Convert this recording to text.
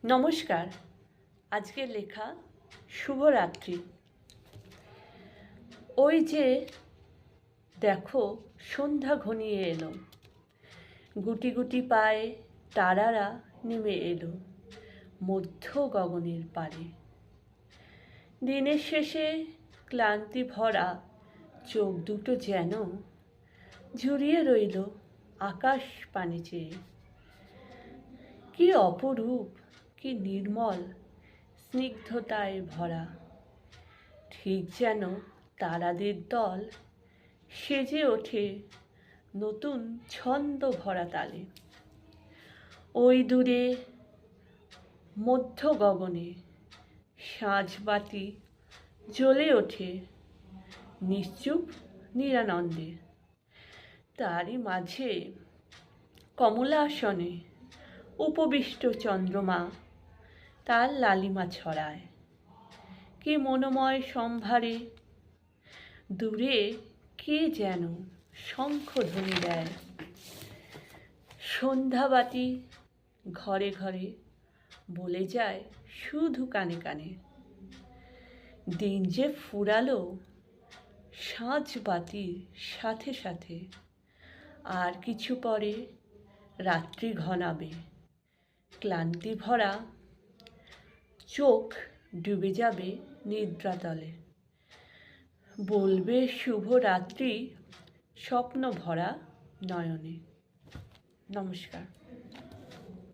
নমস্কার। আজকের লেখা শুভরাত্রি। ওই যে দেখো, সন্ধ্যা ঘনিয়ে এলো, গুটি গুটি পায়ে তারারা নেমে এলো মধ্য গগনের পারে। দিনের শেষে ক্লান্তি ভরা চোখ দুটো যেন ঝুরিয়ে রইল আকাশ পানে চেয়ে। কি অপরূপ, কি নির্মল স্নিগ্ধতায় ভরা, ঠিক যেন তারাদের দল সেজে ওঠে নতুন ছন্দ ভরা তালে। ওই দূরে মধ্য গগনে সাঁঝবাতি জ্বলে ওঠে নিশ্চুপ নিরানন্দে। তারই মাঝে কমলাসনে উপবিষ্ট চন্দ্রমা তার লালিমা ছড়ায়। কি মনোময় সম্ভারে দূরে কে যেন শঙ্খধ্বনি দেয়। সন্ধ্যাবাতি ঘরে ঘরে বলে যায় শুধু কানে কানে, দিন যে ফুরালো সাঁঝবাতির সাথে সাথে। আর কিছু পরে রাত্রি ঘনাবে, ক্লান্তি ভরা চোখ ডুবে যাবে নিদ্রাতলে। বলবে শুভরাত্রি স্বপ্ন ভরা নয়নে। নমস্কার।